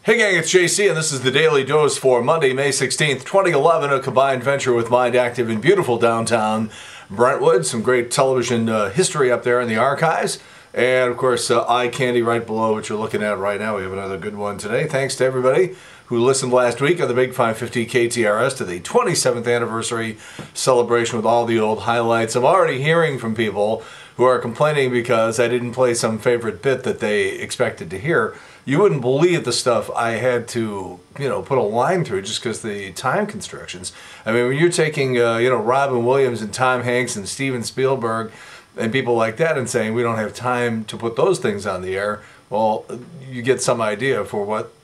Hey gang, it's JC and this is the Daily Dose for Monday, May 16th, 2011, a combined venture with Mind Active in beautiful downtown Brentwood. Some great television history up there in the archives. And of course, eye candy right below what you're looking at right now. We have another good one today. Thanks to everybody who listened last week on the Big 550 KTRS to the 27th anniversary celebration with all the old highlights. I'm already hearing from people who are complaining because I didn't play some favorite bit that they expected to hear. You wouldn't believe the stuff I had to, put a line through just because the time constrictions. I mean, when you're taking, Robin Williams and Tom Hanks and Steven Spielberg and people like that and saying we don't have time to put those things on the air, well, you get some idea for what,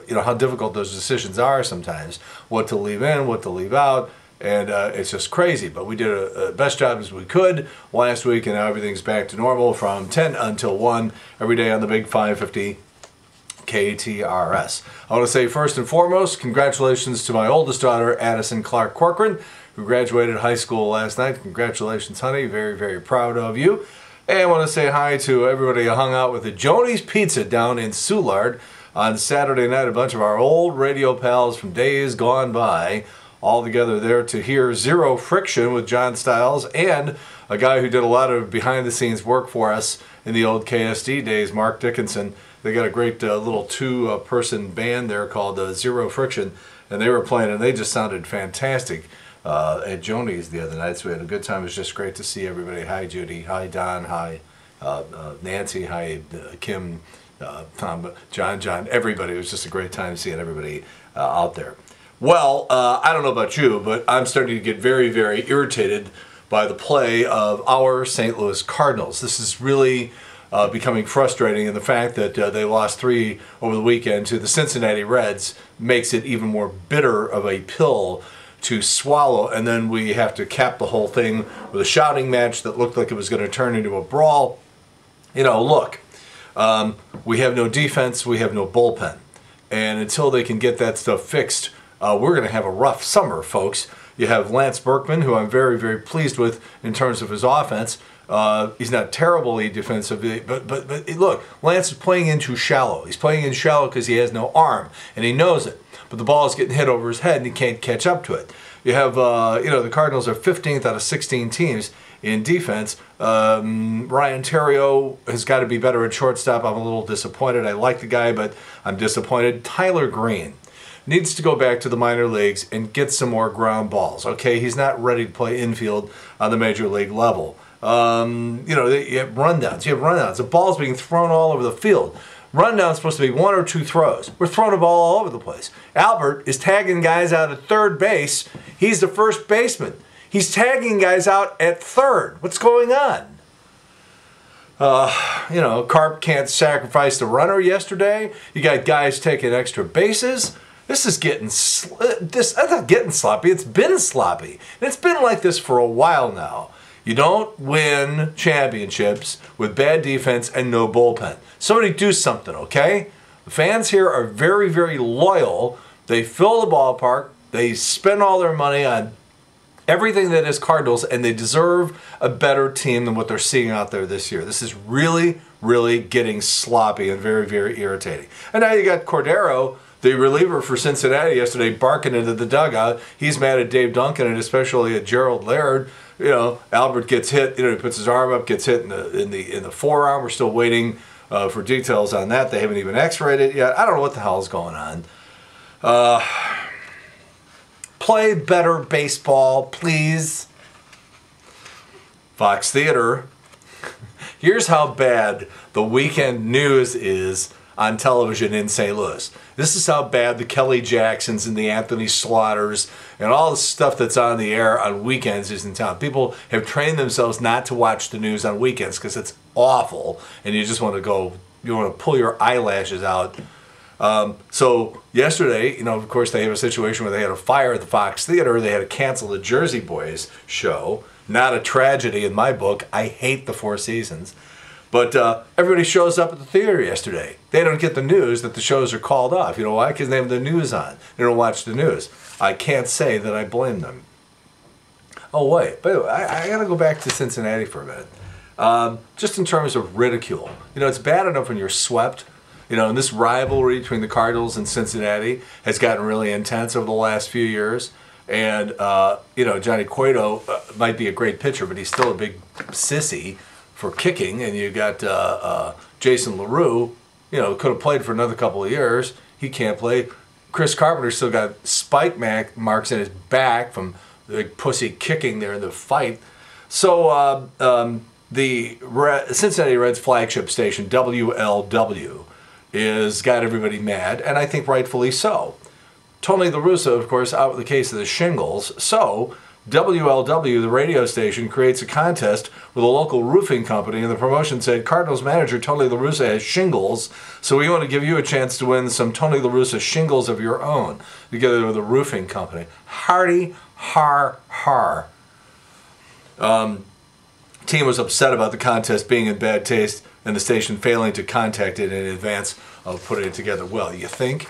how difficult those decisions are sometimes, what to leave in, what to leave out, and it's just crazy. But we did a best job as we could last week, and now everything's back to normal from 10 until 1 every day on the Big 550 KTRS. I want to say first and foremost, congratulations to my oldest daughter, Addison Clark Corcoran, who graduated high school last night. Congratulations, honey. Very, very proud of you. And I want to say hi to everybody who hung out with the Joni's Pizza down in Soulard on Saturday night. A bunch of our old radio pals from days gone by, all together there to hear Zero Friction with John Stiles and a guy who did a lot of behind-the-scenes work for us in the old KSD days, Mark Dickinson. They got a great little two-person band there called Zero Friction, and they were playing, and they just sounded fantastic at Joni's the other night, so we had a good time. It was just great to see everybody. Hi, Judy. Hi, Don. Hi, Nancy. Hi, Kim, Tom, John, everybody. It was just a great time seeing everybody out there. Well, I don't know about you, but I'm starting to get very, very irritated by the play of our St. Louis Cardinals. This is really becoming frustrating, and the fact that they lost 3 over the weekend to the Cincinnati Reds makes it even more bitter of a pill to swallow. And then we have to cap the whole thing with a shouting match that looked like it was going to turn into a brawl. Look, we have no defense, we have no bullpen, and until they can get that stuff fixed, we're going to have a rough summer, folks. You have Lance Berkman, who I'm very, very pleased with in terms of his offense. He's not terribly defensively, but look, Lance is playing in too shallow. He's playing in shallow because he has no arm, and he knows it. But the ball is getting hit over his head, and he can't catch up to it. You have, the Cardinals are 15th out of 16 teams in defense. Ryan Theriot has got to be better at shortstop. I'm a little disappointed. I like the guy, but I'm disappointed. Tyler Green needs to go back to the minor leagues and get some more ground balls. Okay, he's not ready to play infield on the major league level. You have rundowns. You have rundowns. The ball's being thrown all over the field. Rundown's supposed to be 1 or 2 throws. We're throwing the ball all over the place. Albert is tagging guys out at third base. He's the first baseman. He's tagging guys out at third. What's going on? Carp can't sacrifice the runner yesterday. You got guys taking extra bases. This is getting it's not getting sloppy. It's been sloppy. And it's been like this for a while now. You don't win championships with bad defense and no bullpen. Somebody do something, okay? The fans here are very, very loyal. They fill the ballpark. They spend all their money on everything that is Cardinals, and they deserve a better team than what they're seeing out there this year. This is really, really getting sloppy and very, very irritating. And now you got Cordero, the reliever for Cincinnati yesterday, barking into the dugout. He's mad at Dave Duncan and especially at Gerald Laird. Albert gets hit. He puts his arm up, gets hit in the forearm. We're still waiting for details on that. They haven't even X-rayed it yet. I don't know what the hell is going on. Play better baseball, please. Fox Theater. Here's how bad the weekend news is on television in St. Louis. This is how bad the Kelly Jacksons and the Anthony Slaughters and all the stuff that's on the air on weekends is in town. People have trained themselves not to watch the news on weekends because it's awful, and you just want to pull your eyelashes out. So yesterday, of course, they have a situation where they had a fire at the Fox Theater. They had to cancel the Jersey Boys show. Not a tragedy in my book. I hate the Four Seasons. But everybody shows up at the theater yesterday. They don't get the news that the shows are called off. You know why? Because they have the news on. They don't watch the news. I can't say that I blame them. Oh, wait. By the way, I got to go back to Cincinnati for a minute. Just in terms of ridicule. It's bad enough when you're swept. You know, and this rivalry between the Cardinals and Cincinnati has gotten really intense over the last few years. And, you know, Johnny Cueto might be a great pitcher, but he's still a big sissy for kicking. And you got Jason LaRue, you know, could have played for another couple of years. He can't play. Chris Carpenter still got spike marks in his back from the big pussy kicking there in the fight. So the Cincinnati Reds flagship station, WLW, is got everybody mad, and I think rightfully so. Tony La Russa, of course, out with the case of the shingles. So WLW, the radio station, creates a contest with a local roofing company, and the promotion said, Cardinals manager Tony La Russa has shingles, so we want to give you a chance to win some Tony La Russa shingles of your own, together with a roofing company. Hardy, har, har. Team was upset about the contest being in bad taste and the station failing to contact it in advance of putting it together. Well, you think?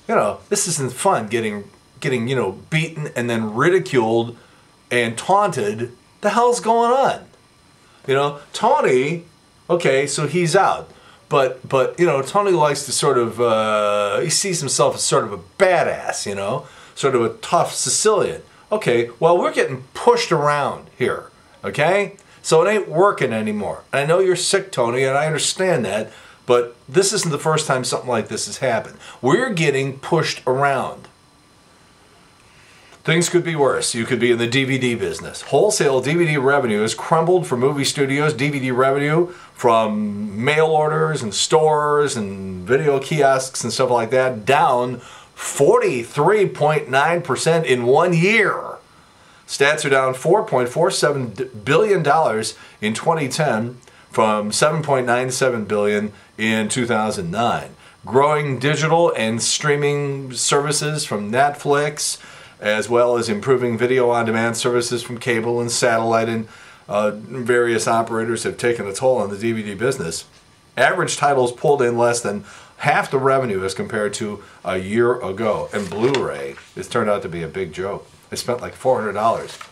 You know, this isn't fun getting you know, beaten and then ridiculed and taunted. The hell's going on? You know, Tony, okay, so he's out. But you know, Tony likes to sort of, he sees himself as sort of a badass, you know, sort of a tough Sicilian. Okay, well, we're getting pushed around here, okay? So it ain't working anymore. I know you're sick, Tony, and I understand that, but this isn't the first time something like this has happened. We're getting pushed around. Things could be worse. You could be in the DVD business. Wholesale DVD revenue has crumbled for movie studios. DVD revenue from mail orders and stores and video kiosks and stuff like that down 43.9% in 1 year. Stats are down $4.47 billion in 2010 from $7.97 billion in 2009. Growing digital and streaming services from Netflix, as well as improving video-on-demand services from cable and satellite, and various operators have taken a toll on the DVD business. Average titles pulled in less than half the revenue as compared to a year ago. And Blu-ray has turned out to be a big joke. I spent like $400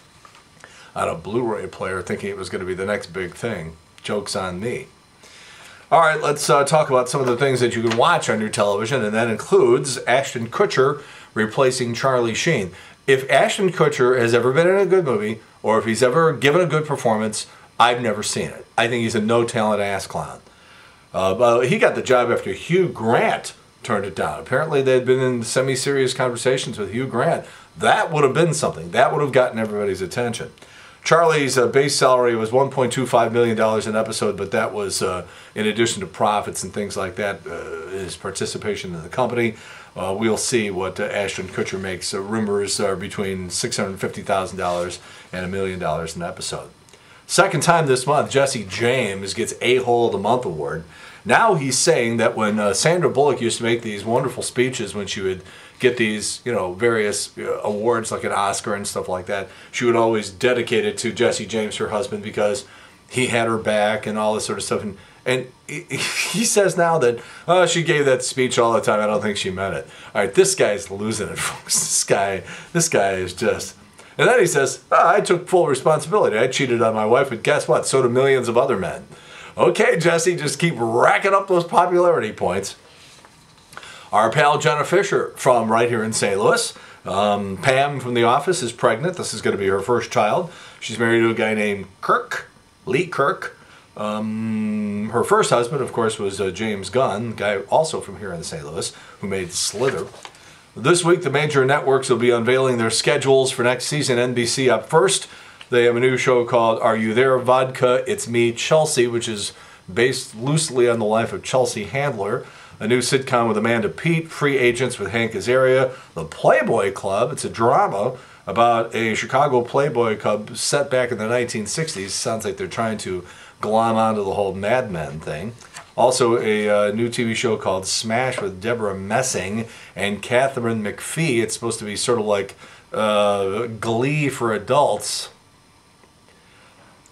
on a Blu-ray player thinking it was going to be the next big thing. Joke's on me. All right, let's talk about some of the things that you can watch on your television, and that includes Ashton Kutcher replacing Charlie Sheen. If Ashton Kutcher has ever been in a good movie, or if he's ever given a good performance, I've never seen it. I think he's a no-talent ass clown. But he got the job after Hugh Grant turned it down. Apparently they'd been in semi-serious conversations with Hugh Grant. That would have been something. That would have gotten everybody's attention. Charlie's base salary was $1.25 million an episode, but that was in addition to profits and things like that, his participation in the company. We'll see what Ashton Kutcher makes. Rumors are between $650,000 and $1 million an episode. Second time this month, Jesse James gets A-Hole of the Month award. Now he's saying that when Sandra Bullock used to make these wonderful speeches when she would get these, you know, various awards like an Oscar and stuff like that, she would always dedicate it to Jesse James, her husband, because he had her back and all this sort of stuff. And he says now that she gave that speech all the time. I don't think she meant it. All right, this guy's losing it, folks. This guy is just... And then he says, I took full responsibility. I cheated on my wife, but guess what? So do millions of other men. Okay, Jesse, just keep racking up those popularity points. Our pal Jenna Fisher from right here in St. Louis. Pam from The Office is pregnant. This is going to be her first child. She's married to a guy named Lee Kirk. Her first husband, of course, was James Gunn, guy also from here in St. Louis, who made Slither. This week, the major networks will be unveiling their schedules for next season. NBC up first. They have a new show called Are You There, Vodka? It's Me, Chelsea, which is based loosely on the life of Chelsea Handler. A new sitcom with Amanda Peet, Free Agents with Hank Azaria, The Playboy Club. It's a drama about a Chicago Playboy Club set back in the 1960s. Sounds like they're trying to glom onto the whole Mad Men thing. Also, a new TV show called Smash with Deborah Messing and Catherine McPhee. It's supposed to be sort of like Glee for adults.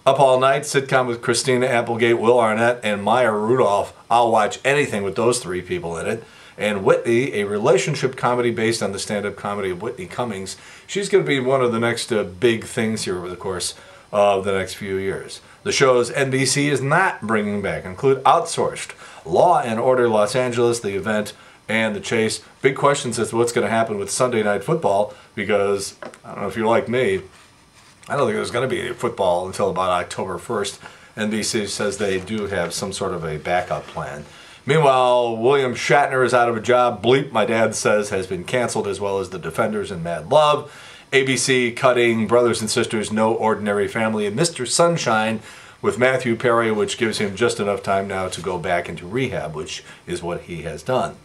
Up All Night, sitcom with Christina Applegate, Will Arnett, and Maya Rudolph. I'll watch anything with those three people in it. And Whitney, a relationship comedy based on the stand-up comedy of Whitney Cummings. She's going to be one of the next big things here over the course of the next few years. The shows NBC is not bringing back include Outsourced, Law and Order Los Angeles, The Event, and The Chase. Big questions as to what's going to happen with Sunday Night Football, because I don't know if you're like me, I don't think there's going to be any football until about October 1st. NBC says they do have some sort of a backup plan. Meanwhile, William Shatner is out of a job. Bleep, my dad says, has been canceled, as well as The Defenders and Mad Love. ABC cutting Brothers and Sisters, No Ordinary Family, and Mr. Sunshine with Matthew Perry, which gives him just enough time now to go back into rehab, which is what he has done.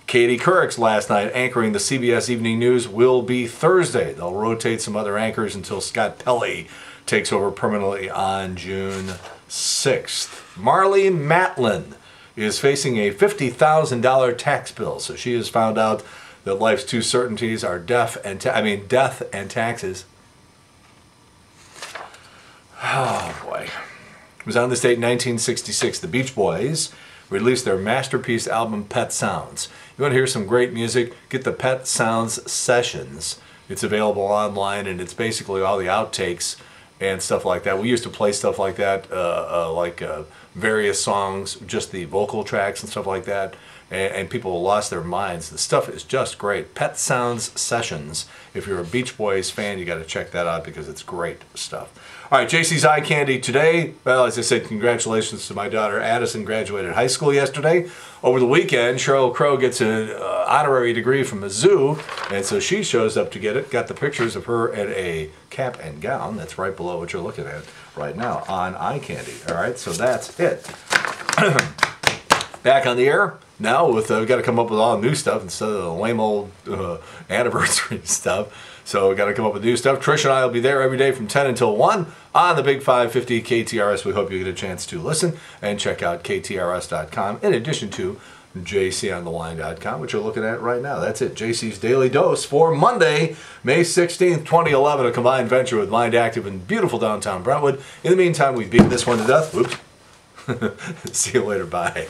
Katie Couric's last night anchoring the CBS Evening News will be Thursday. They'll rotate some other anchors until Scott Pelley takes over permanently on June 6th. Marlee Matlin is facing a $50,000 tax bill, so she has found out that life's two certainties are death and taxes. Oh boy. It was on this date in 1966. The Beach Boys released their masterpiece album Pet Sounds. You want to hear some great music? Get the Pet Sounds Sessions. It's available online, and it's basically all the outtakes and stuff like that. We used to play stuff like that, various songs, just the vocal tracks and stuff like that, and people lost their minds. The stuff is just great. Pet Sounds Sessions. If you're a Beach Boys fan, you got to check that out because it's great stuff. All right, JC's Eye Candy today. Well, as I said, congratulations to my daughter Addison, graduated high school yesterday. Over the weekend, Sheryl Crow gets an honorary degree from Mizzou, and so she shows up to get it. Got the pictures of her in a cap and gown. That's right below what you're looking at right now on Eye Candy. All right, so that's it. Back on the air now with we got to come up with all new stuff instead of the lame old anniversary stuff. So we got to come up with new stuff. Trish and I will be there every day from 10 until 1 on the Big 550 KTRS. We hope you get a chance to listen and check out KTRS.com in addition to JCOnTheLine.com, which you're looking at right now. That's it. JC's Daily Dose for Monday, May 16th, 2011, a combined venture with Mind Active in beautiful downtown Brentwood. In the meantime, we beat this one to death. Whoops. See you later. Bye.